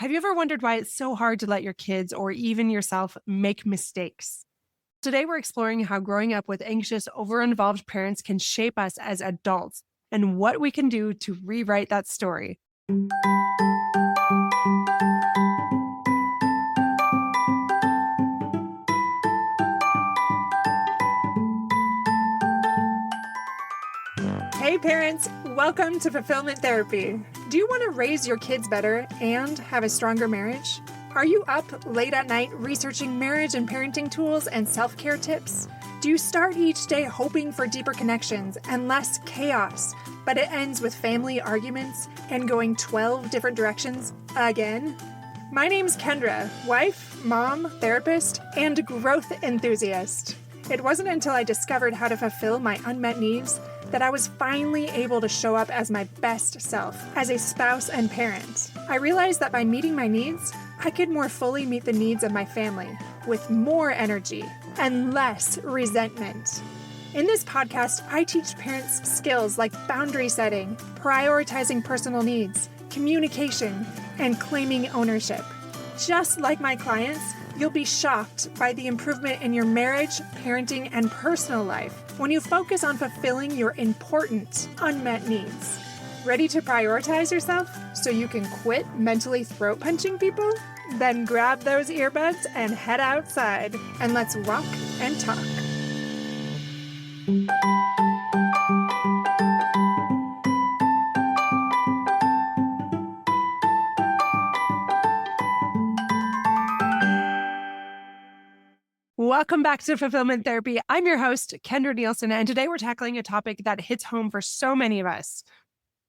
Have you ever wondered why it's so hard to let your kids or even yourself make mistakes? Today, we're exploring how growing up with anxious, over-involved parents can shape us as adults and what we can do to rewrite that story. Hey parents, welcome to Fulfillment Therapy. Do you want to raise your kids better and have a stronger marriage? Are you up late at night researching marriage and parenting tools and self-care tips? Do you start each day hoping for deeper connections and less chaos, but it ends with family arguments and going 12 different directions again? My name's Kendra, wife, mom, therapist, and growth enthusiast. It wasn't until I discovered how to fulfill my unmet needs that I was finally able to show up as my best self as a spouse and parent. I realized that by meeting my needs, I could more fully meet the needs of my family with more energy and less resentment. In this podcast, I teach parents skills like boundary setting, prioritizing personal needs, communication, and claiming ownership. Just like my clients, you'll be shocked by the improvement in your marriage, parenting, and personal life when you focus on fulfilling your important unmet needs. Ready to prioritize yourself so you can quit mentally throat punching people? Then grab those earbuds and head outside, and let's walk and talk. Welcome back to Fulfillment Therapy. I'm your host, Kendra Nielsen, and today we're tackling a topic that hits home for so many of us.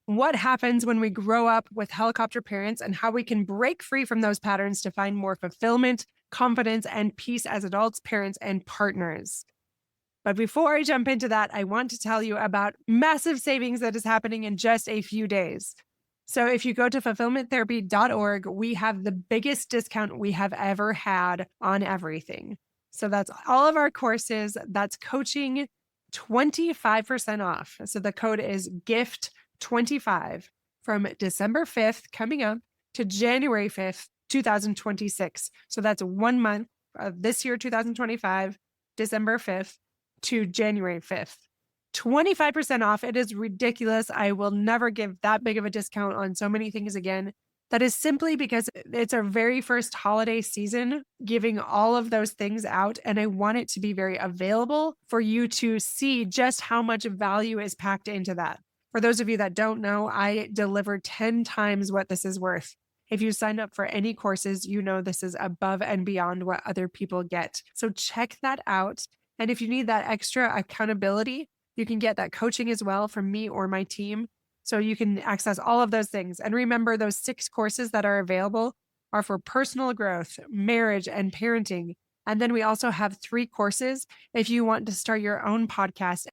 What happens when we grow up with helicopter parents and how we can break free from those patterns to find more fulfillment, confidence, and peace as adults, parents, and partners. But before I jump into that, I want to tell you about massive savings that is happening in just a few days. So if you go to fulfillmenttherapy.org, we have the biggest discount we have ever had on everything. So that's all of our courses. That's coaching 25% off. So the code is GIFT25 from December 5th coming up to January 5th, 2026. So that's 1 month of this year, 2025, December 5th to January 5th. 25% off. It is ridiculous. I will never give that big of a discount on so many things again. That is simply because it's our very first holiday season, giving all of those things out. And I want it to be very available for you to see just how much value is packed into that. For those of you that don't know, I deliver 10 times what this is worth. If you sign up for any courses, you know this is above and beyond what other people get. So check that out. And if you need that extra accountability, you can get that coaching as well from me or my team. So you can access all of those things. And remember, those 6 courses that are available are for personal growth, marriage, and parenting. And then we also have 3 courses if you want to start your own podcast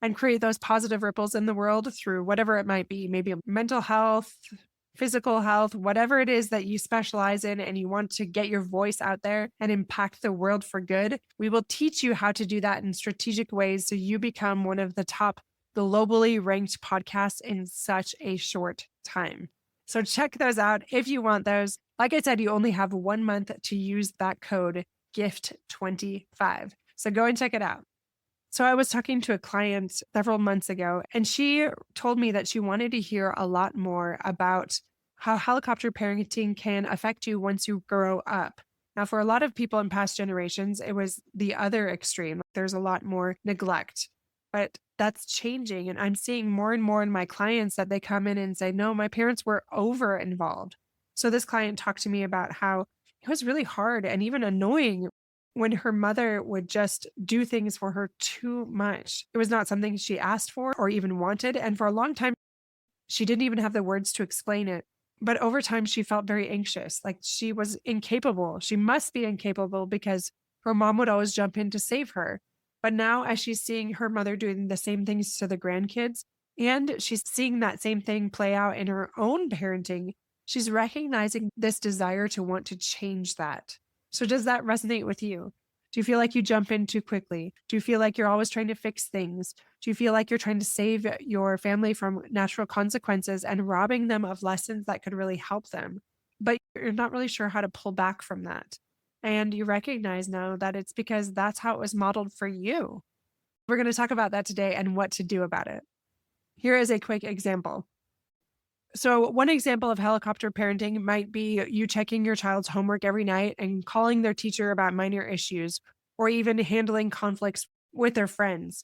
and create those positive ripples in the world through whatever it might be, maybe mental health, physical health, whatever it is that you specialize in and you want to get your voice out there and impact the world for good. We will teach you how to do that in strategic ways so you become one of the top globally ranked podcasts in such a short time. So check those out if you want those. Like I said, you only have 1 month to use that code GIFT25. So go and check it out. So I was talking to a client several months ago, and she told me that she wanted to hear a lot more about how helicopter parenting can affect you once you grow up. Now, for a lot of people in past generations, it was the other extreme. There's a lot more neglect. But that's changing. And I'm seeing more and more in my clients that they come in and say, no, my parents were over involved. So this client talked to me about how it was really hard and even annoying when her mother would just do things for her too much. It was not something she asked for or even wanted. And for a long time, she didn't even have the words to explain it. But over time, she felt very anxious, like she was incapable. She must be incapable because her mom would always jump in to save her. But now as she's seeing her mother doing the same things to the grandkids, and she's seeing that same thing play out in her own parenting, she's recognizing this desire to want to change that. So does that resonate with you? Do you feel like you jump in too quickly? Do you feel like you're always trying to fix things? Do you feel like you're trying to save your family from natural consequences and robbing them of lessons that could really help them? but you're not really sure how to pull back from that. And you recognize now that it's because that's how it was modeled for you. We're going to talk about that today and what to do about it. Here is a quick example. So, one example of helicopter parenting might be you checking your child's homework every night and calling their teacher about minor issues, or even handling conflicts with their friends,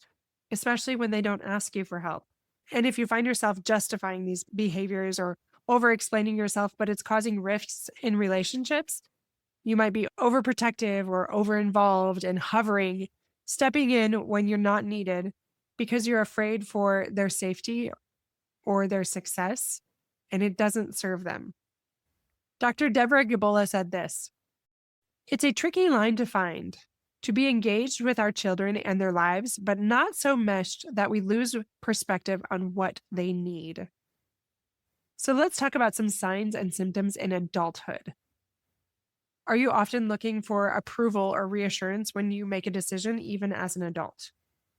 especially when they don't ask you for help. And if you find yourself justifying these behaviors or over explaining yourself, but it's causing rifts in relationships, you might be overprotective or over involved and hovering, stepping in when you're not needed because you're afraid for their safety or their success, and it doesn't serve them. Dr. Deborah Gilboa said this: "It's a tricky line to find, to be engaged with our children and their lives, but not so meshed that we lose perspective on what they need." So let's talk about some signs and symptoms in adulthood. Are you often looking for approval or reassurance when you make a decision, even as an adult?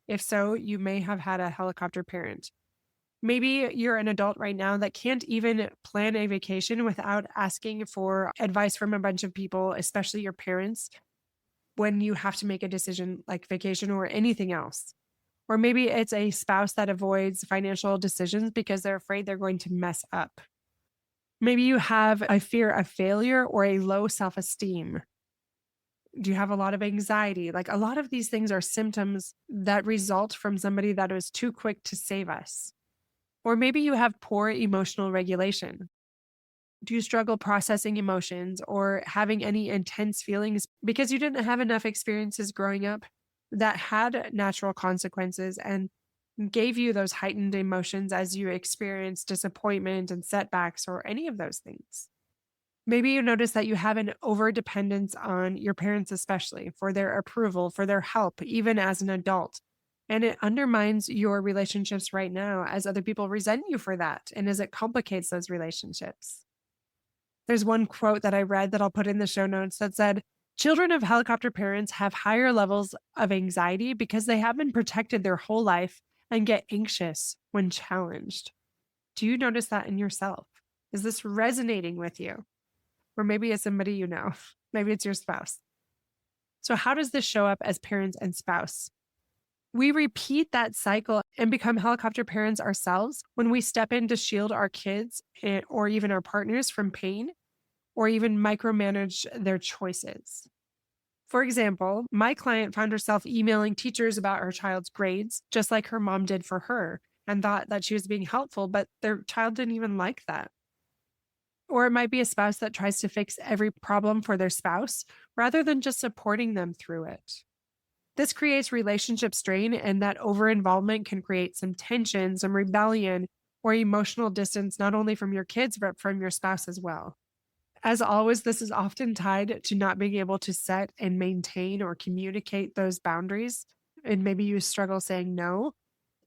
If so, you may have had a helicopter parent. Maybe you're an adult right now that can't even plan a vacation without asking for advice from a bunch of people, especially your parents, when you have to make a decision like vacation or anything else. Or maybe it's a spouse that avoids financial decisions because they're afraid they're going to mess up. Maybe you have a fear of failure or a low self esteem. Do you have a lot of anxiety? Like, a lot of these things are symptoms that result from somebody that was too quick to save us. Or maybe you have poor emotional regulation. Do you struggle processing emotions or having any intense feelings because you didn't have enough experiences growing up that had natural consequences and gave you those heightened emotions as you experience disappointment and setbacks or any of those things? Maybe you notice that you have an over dependence on your parents, especially for their approval, for their help, even as an adult. And it undermines your relationships right now as other people resent you for that and as it complicates those relationships. There's one quote that I read that I'll put in the show notes that said, "Children of helicopter parents have higher levels of anxiety because they have been protected their whole life and get anxious when challenged." Do you notice that in yourself? Is this resonating with you? Or maybe it's somebody you know. Maybe it's your spouse. So, how does this show up as parents and spouse? We repeat that cycle and become helicopter parents ourselves when we step in to shield our kids or even our partners from pain or even micromanage their choices. For example, my client found herself emailing teachers about her child's grades, just like her mom did for her, and thought that she was being helpful, but their child didn't even like that. Or it might be a spouse that tries to fix every problem for their spouse rather than just supporting them through it. This creates relationship strain, and that over involvement can create some tension, some rebellion, or emotional distance, not only from your kids, but from your spouse as well. As always, this is often tied to not being able to set and maintain or communicate those boundaries. And maybe you struggle saying no.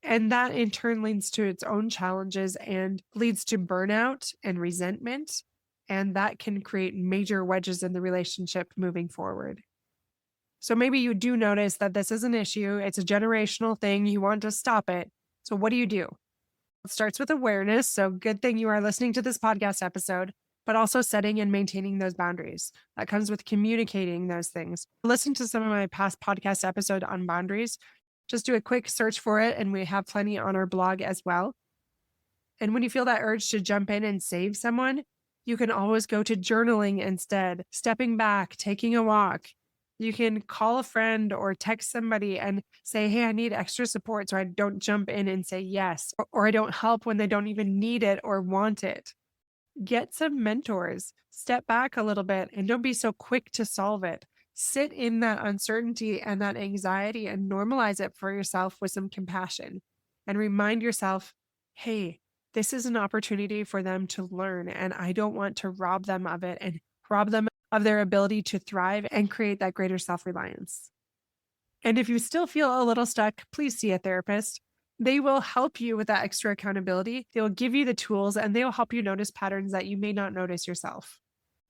And that in turn leads to its own challenges and leads to burnout and resentment. And that can create major wedges in the relationship moving forward. So maybe you do notice that this is an issue. It's a generational thing. You want to stop it. So what do you do? It starts with awareness. So good thing you are listening to this podcast episode, but also setting and maintaining those boundaries. That comes with communicating those things. Listen to some of my past podcast episode on boundaries. Just do a quick search for it, and we have plenty on our blog as well. And when you feel that urge to jump in and save someone, you can always go to journaling instead, stepping back, taking a walk. You can call a friend or text somebody and say, "Hey, I need extra support," so I don't jump in and say yes, or I don't help when they don't even need it or want it. Get some mentors, step back a little bit, and don't be so quick to solve it. Sit in that uncertainty and that anxiety and normalize it for yourself with some compassion and remind yourself, hey, this is an opportunity for them to learn, and I don't want to rob them of it and rob them of their ability to thrive and create that greater self reliance. And if you still feel a little stuck, please see a therapist. They will help you with that extra accountability. They will give you the tools and they will help you notice patterns that you may not notice yourself.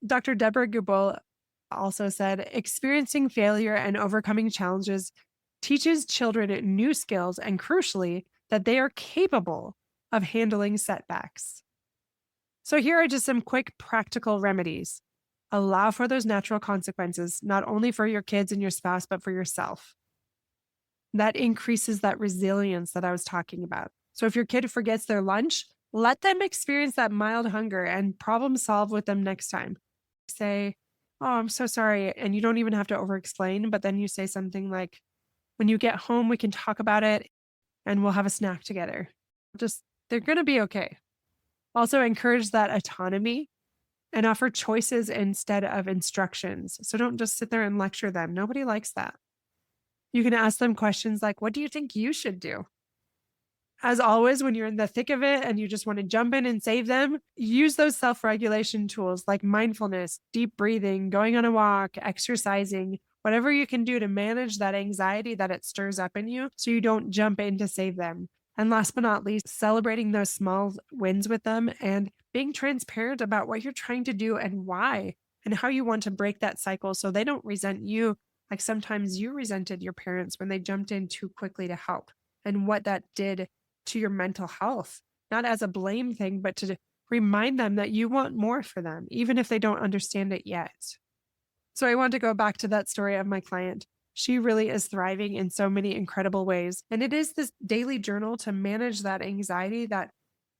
Dr. Deborah Gilboa also said, experiencing failure and overcoming challenges teaches children new skills and, crucially, that they are capable of handling setbacks. So here are just some quick practical remedies. Allow for those natural consequences, not only for your kids and your spouse, but for yourself. That increases that resilience that I was talking about. So if your kid forgets their lunch, let them experience that mild hunger and problem solve with them next time. Say, "Oh, I'm so sorry." And you don't even have to over explain, but then you say something like, "When you get home, we can talk about it and we'll have a snack together." Just, they're going to be okay. Also, encourage that autonomy and offer choices instead of instructions. So don't just sit there and lecture them. Nobody likes that. You can ask them questions like, "What do you think you should do?" As always, when you're in the thick of it and you just want to jump in and save them, use those self regulation tools like mindfulness, deep breathing, going on a walk, exercising, whatever you can do to manage that anxiety that it stirs up in you so you don't jump in to save them. And last but not least, celebrating those small wins with them and being transparent about what you're trying to do and why and how you want to break that cycle so they don't resent you like sometimes you resented your parents when they jumped in too quickly to help and what that did to your mental health, not as a blame thing, but to remind them that you want more for them, even if they don't understand it yet. So I want to go back to that story of my client. She really is thriving in so many incredible ways. And it is this daily journal to manage that anxiety that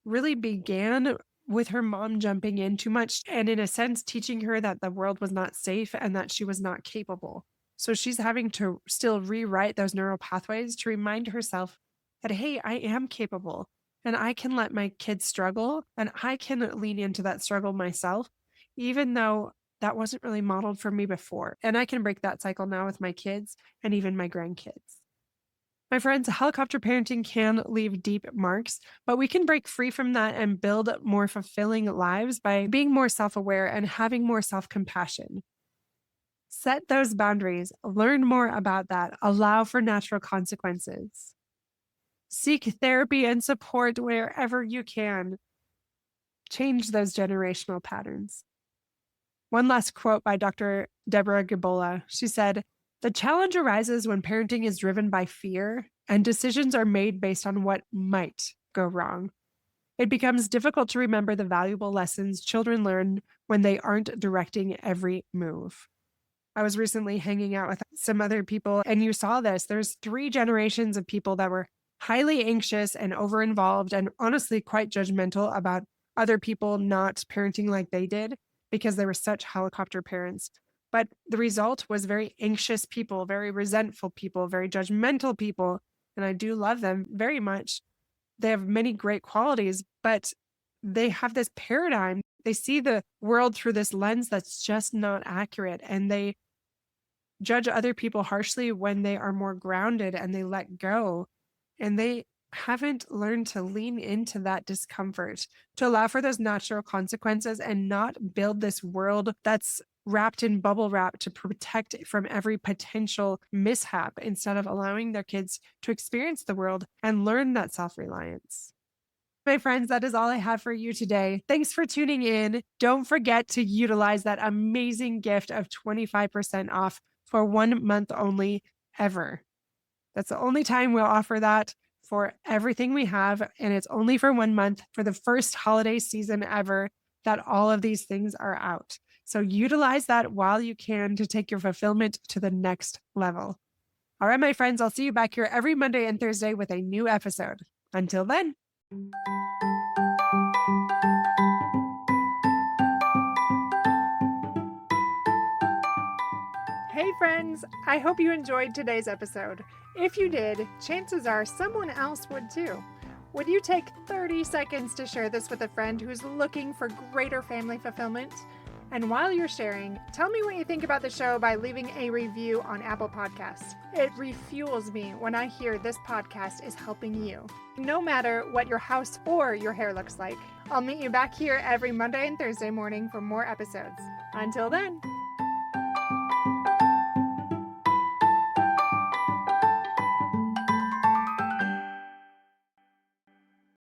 really began with her mom jumping in too much and, in a sense, teaching her that the world was not safe and that she was not capable. So she's having to still rewrite those neural pathways to remind herself that, hey, I am capable and I can let my kids struggle and I can lean into that struggle myself, even though that wasn't really modeled for me before. And I can break that cycle now with my kids and even my grandkids. My friends, helicopter parenting can leave deep marks, but we can break free from that and build more fulfilling lives by being more self aware and having more self compassion. Set those boundaries, learn more about that, allow for natural consequences. Seek therapy and support wherever you can. Change those generational patterns. One last quote by Dr. Deborah Gilboa. She said, "The challenge arises when parenting is driven by fear and decisions are made based on what might go wrong. It becomes difficult to remember the valuable lessons children learn when they aren't directing every move." I was recently hanging out with some other people, and you saw this. There's 3 generations of people that were highly anxious and over-involved and honestly quite judgmental about other people not parenting like they did because they were such helicopter parents. But the result was very anxious people, very resentful people, very judgmental people. And I do love them very much. They have many great qualities, but they have this paradigm. They see the world through this lens that's just not accurate. And they judge other people harshly when they are more grounded and they let go. And they haven't learned to lean into that discomfort, to allow for those natural consequences and not build this world that's wrapped in bubble wrap to protect from every potential mishap instead of allowing their kids to experience the world and learn that self reliance. My friends, that is all I have for you today. Thanks for tuning in. Don't forget to utilize that amazing gift of 25% off for 1 month only, ever. That's the only time we'll offer that for everything we have. And it's only for 1 month for the first holiday season ever that all of these things are out. So utilize that while you can to take your fulfillment to the next level. All right, my friends, I'll see you back here every Monday and Thursday with a new episode. Until then. Hey friends, I hope you enjoyed today's episode. If you did, chances are someone else would too. Would you take 30 seconds to share this with a friend who's looking for greater family fulfillment? And while you're sharing, tell me what you think about the show by leaving a review on Apple Podcasts. It refuels me when I hear this podcast is helping you. No matter what your house or your hair looks like, I'll meet you back here every Monday and Thursday morning for more episodes. Until then.